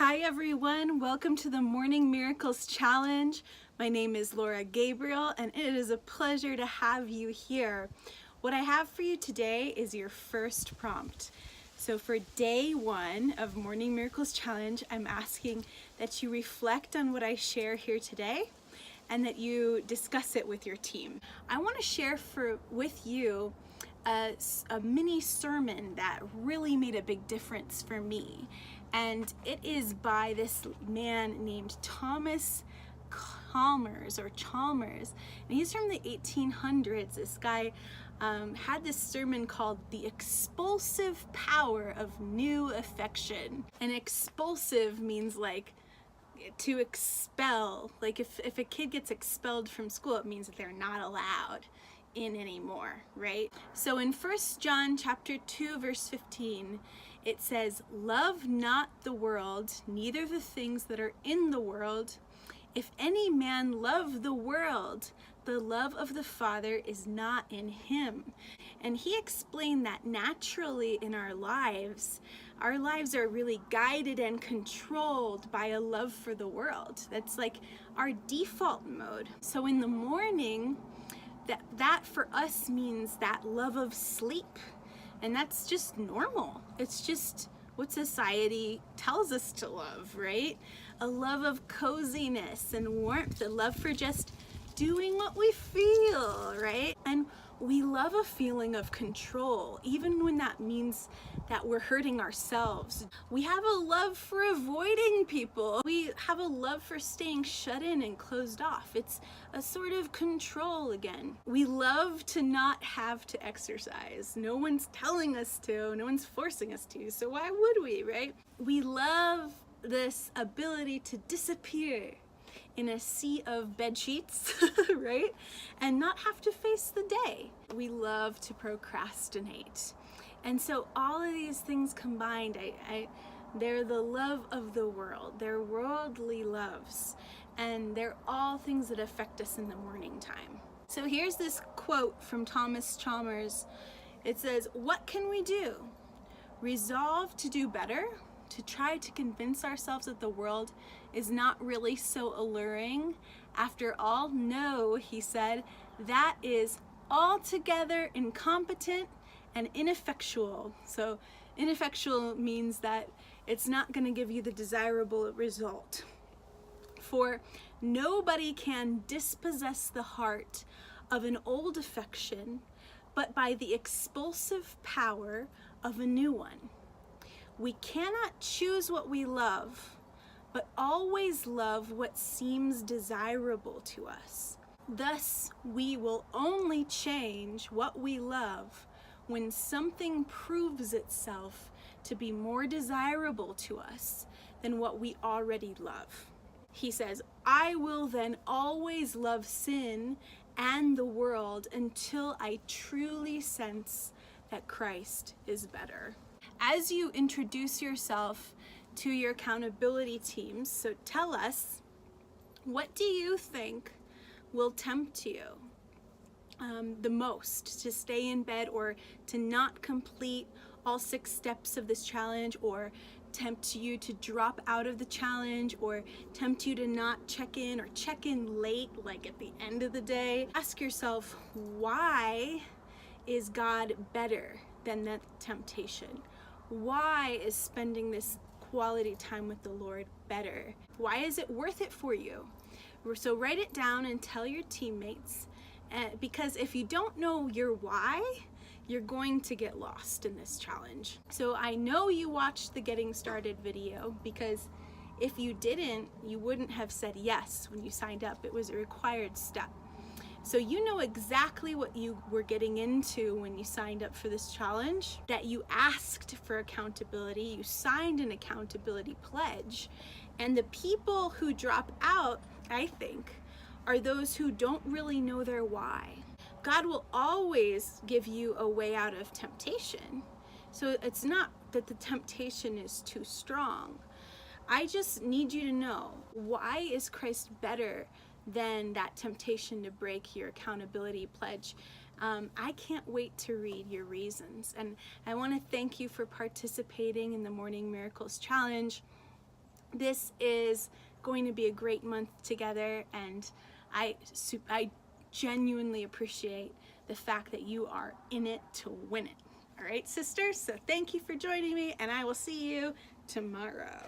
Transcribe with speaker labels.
Speaker 1: Hi everyone, welcome to the Morning Miracles Challenge. My name is Laura Gabriel and it is a pleasure to have you here. What I have for you today is your first prompt. So for day one of Morning Miracles Challenge, I'm asking that you reflect on what I share here today and that you discuss it with your team. I want to share with you a mini sermon that really made a big difference for me. And it is by this man named Thomas Chalmers. And he's from the 1800s. This guy had this sermon called The Expulsive Power of New Affection. And expulsive means like to expel. Like if a kid gets expelled from school, it means that they're not allowed in anymore, right? So in 1 John chapter 2 verse 15, it says, "Love not the world, neither the things that are in the world. If any man love the world, the love of the Father is not in him." And he explained that naturally in our lives are really guided and controlled by a love for the world. That's like our default mode. So in the morning, that for us means that love of sleep. And that's just normal. It's just what society tells us to love, right? A love of coziness and warmth, a love for just doing what we feel, right? And we love a feeling of control, even when that means that we're hurting ourselves. We have a love for avoiding people. We have a love for staying shut in and closed off. It's a sort of control again. We love to not have to exercise. No one's telling us to, no one's forcing us to, so why would we, right? We love this ability to disappear in a sea of bed sheets, right? And not have to face the day. We love to procrastinate. And so all of these things combined, they're the love of the world. They're worldly loves. And they're all things that affect us in the morning time. So here's this quote from Thomas Chalmers. It says, "What can we do? Resolve to do better, to try to convince ourselves that the world is not really so alluring. After all, no," he said, "that is altogether incompetent and ineffectual." So ineffectual means that it's not going to give you the desirable result. "For nobody can dispossess the heart of an old affection, but by the expulsive power of a new one. We cannot choose what we love, but always love what seems desirable to us. Thus, we will only change what we love when something proves itself to be more desirable to us than what we already love." He says, "I will then always love sin and the world until I truly sense that Christ is better." As you introduce yourself to your accountability teams, so tell us, what do you think will tempt you the most to stay in bed or to not complete all 6 steps of this challenge, or tempt you to drop out of the challenge, or tempt you to not check in or check in late, like at the end of the day? Ask yourself, why is God better than that temptation? Why is spending this quality time with the Lord better? Why is it worth it for you? So write it down and tell your teammates, because if you don't know your why, you're going to get lost in this challenge. So I know you watched the Getting Started video, because if you didn't, you wouldn't have said yes when you signed up. It was a required step. So you know exactly what you were getting into when you signed up for this challenge, that you asked for accountability, you signed an accountability pledge, and the people who drop out, I think, are those who don't really know their why. God will always give you a way out of temptation. So it's not that the temptation is too strong. I just need you to know, why is Christ better than that temptation to break your accountability pledge? I can't wait to read your reasons. And I want to thank you for participating in the Morning Miracles Challenge. This is going to be a great month together, and I genuinely appreciate the fact that you are in it to win it. All right, sisters, so thank you for joining me, and I will see you tomorrow.